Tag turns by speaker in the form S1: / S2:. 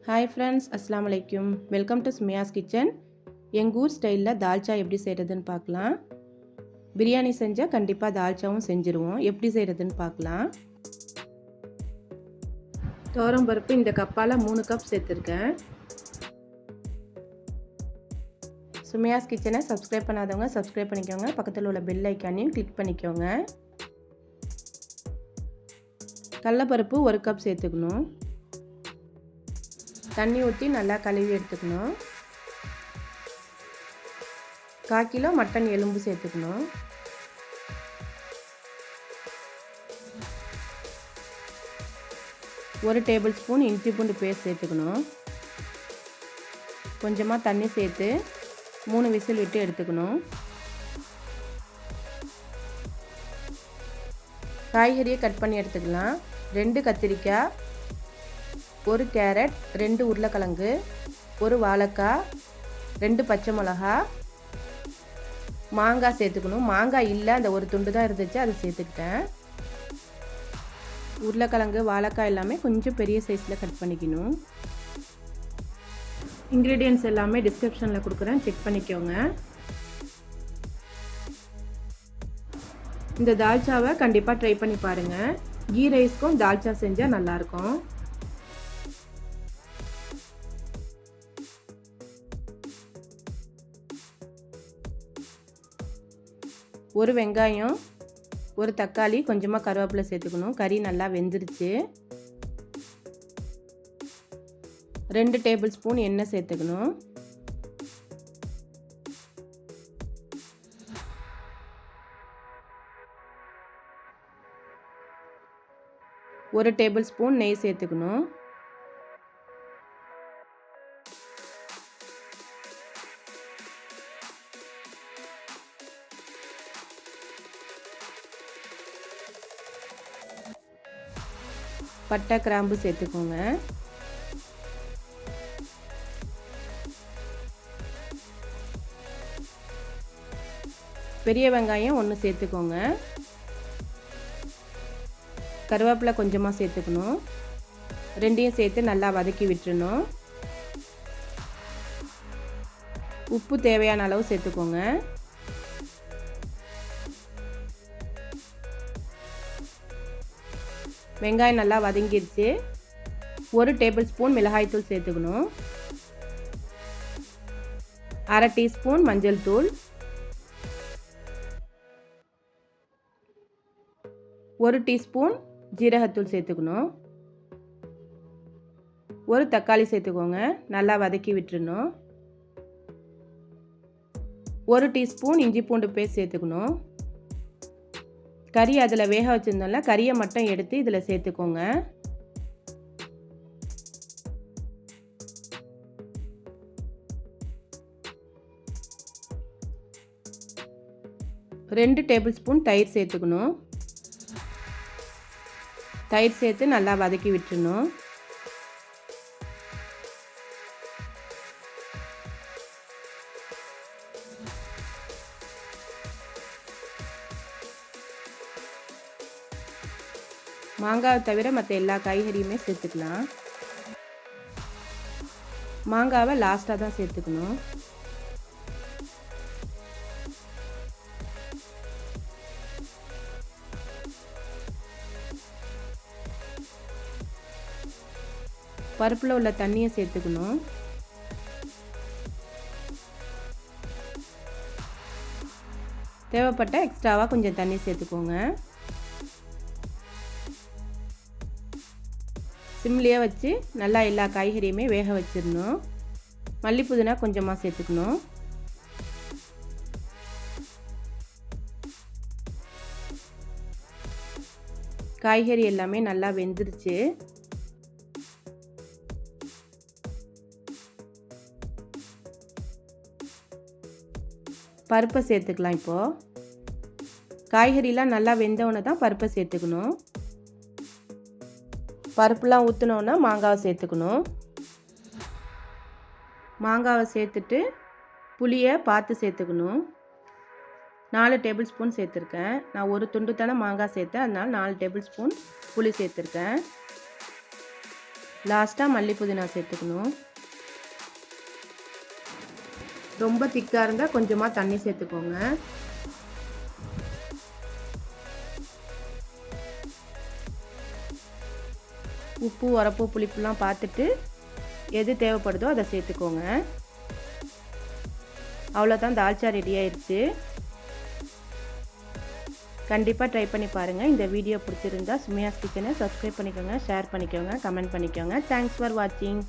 S1: Hi friends, அஸ்ஸலாமு அலைக்கும். Welcome to Sumiya's kitchen. எங்கள் ஊர் ஸ்டைலில் தால்ச்சா எப்படி செய்கிறதுன்னு பார்க்கலாம். பிரியாணி செஞ்சால் கண்டிப்பாக தால்ச்சாவும் செஞ்சுருவோம். எப்படி செய்கிறதுன்னு பார்க்கலாம். துவரம் பருப்பு இந்த கப்பால் 3 கப் சேர்த்துருக்கேன். சுமியாஸ் கிச்சனை சப்ஸ்கிரைப் பண்ணாதவங்க சப்ஸ்கிரைப் பண்ணிக்கோங்க. பக்கத்தில் உள்ள பெல் ஐக்கானையும் கிளிக் பண்ணிக்கோங்க. கடலைப்பருப்பு 1 கப் சேர்த்துக்கணும். தண்ணி ஊற்றி நல்லா கழுவி எடுத்துக்கணும். 1/4 கிலோ மட்டன் எலும்பு சேர்த்துக்கணும். ஒரு டேபிள் ஸ்பூன் இஞ்சி பூண்டு பேஸ்ட் சேர்த்துக்கணும். கொஞ்சமாக தண்ணி சேர்த்து 3 விசில் விட்டு எடுத்துக்கணும். காய்கறியை கட் பண்ணி எடுத்துக்கலாம். 2 கத்திரிக்காய், 1 கேரட், 2 உருளைக்கிழங்கு, 1 வாழைக்காய், 2 பச்சை மிளகா, மாங்காய் சேர்த்துக்கணும். மாங்காய் இல்லை, அந்த ஒரு துண்டு தான் இருந்துச்சு, அதை சேர்த்துக்கிட்டேன். உருளைக்கிழங்கு, வாழைக்காய் எல்லாமே கொஞ்சம் பெரிய சைஸில் கட் பண்ணிக்கணும். இன்க்ரீடியன்ட்ஸ் எல்லாமே டிஸ்கிரிப்ஷனில் கொடுக்குறேன், செக் பண்ணிக்கோங்க. இந்த தால்ச்சாவை கண்டிப்பாக ட்ரை பண்ணி பாருங்கள். கீ ரைஸ்க்கும் தால்ச்சா செஞ்சால் நல்லாயிருக்கும். ஒரு வெங்காயம், 1 தக்காளி, கொஞ்சமாக கருவேப்பிலை சேர்த்துக்கணும். கறி நல்லா வெந்துருச்சு. 2 டேபிள் ஸ்பூன் எண்ணெய் சேர்த்துக்கணும். ஒரு டேபிள் ஸ்பூன் நெய் சேர்த்துக்கணும். பட்டை, கிராம்பு சேர்த்துக்கோங்க. பெரிய வெங்காயம் 1 சேர்த்துக்கோங்க. கருவேப்பிலை கொஞ்சமாக சேர்த்துக்கணும். 2ஐயும் சேர்த்து நல்லா வதக்கி விட்டுறணும். உப்பு தேவையான அளவு சேர்த்துக்கோங்க. வெங்காயம் நல்லா வதங்கிடுச்சு. 1 டேபிள் ஸ்பூன் மிளகாய்த்தூள் சேர்த்துக்கணும். 1/2 டீஸ்பூன் மஞ்சள் தூள், 1 டீஸ்பூன் ஜீரகத்தூள் சேர்த்துக்கணும். 1 தக்காளி சேர்த்துக்கோங்க. நல்லா வதக்கி விட்டுறணும். 1 டீஸ்பூன் இஞ்சி பூண்டு பேஸ்ட் சேர்த்துக்கணும். கறி அதில் வேக வச்சுருந்தோம்ல, கறியை மட்டும் எடுத்து இதில் சேர்த்துக்கோங்க. ரெண்டு டேபிள் ஸ்பூன் தயிர் சேர்த்துக்கணும். தயிர் சேர்த்து நல்லா வதக்கி விட்டுறணும். மாங்காவை தவிர மற்ற எல்லா காய்கறியுமே சேர்த்துக்கலாம். மாங்காவை லாஸ்ட்டாக தான் சேர்த்துக்கணும். பருப்பில் உள்ள தண்ணியை சேர்த்துக்கணும். தேவைப்பட்ட எக்ஸ்ட்ராவாக கொஞ்சம் தண்ணி சேர்த்துக்கோங்க. சிம்லேயே வச்சு நல்லா எல்லா காய்கறியுமே வேக வச்சிடணும். மல்லி புதினா கொஞ்சமாக சேர்த்துக்கணும். காய்கறி எல்லாமே நல்லா வெந்துருச்சு. பருப்பை சேர்த்துக்கலாம். இப்போது காய்கறிலாம் நல்லா வெந்தவுடனே தான் பருப்பை சேர்த்துக்கணும். பருப்புலாம் ஊற்றினோன்னா மாங்காவை சேர்த்துக்கணும். மாங்காவை சேர்த்துட்டு புளியை பார்த்து சேர்த்துக்கணும். 4 டேபிள் ஸ்பூன் சேர்த்துருக்கேன். நான் ஒரு துண்டு தானே மாங்காய் சேர்த்தேன், அதனால் 4 டேபிள் ஸ்பூன் புளி சேர்த்துருக்கேன். லாஸ்ட்டாக மல்லி புதினா சேர்த்துக்கணும். ரொம்ப திக்காக இருந்தால் கொஞ்சமாக தண்ணி சேர்த்துக்கோங்க. உப்பு, உரப்பு, புளிப்புலாம் பார்த்துட்டு எது தேவைப்படுதோ அதை சேர்த்துக்கோங்க. அவ்வளோதான், தால்ச்சா ரெடி ஆயிடுச்சு. கண்டிப்பாக ட்ரை பண்ணி பாருங்கள். இந்த வீடியோ பிடிச்சிருந்தா சுமியாஸ் கிச்சனை சப்ஸ்கிரைப் பண்ணிக்கோங்க, ஷேர் பண்ணிக்கோங்க, கமெண்ட் பண்ணிக்கோங்க. தேங்க்ஸ் ஃபார் வாட்சிங்.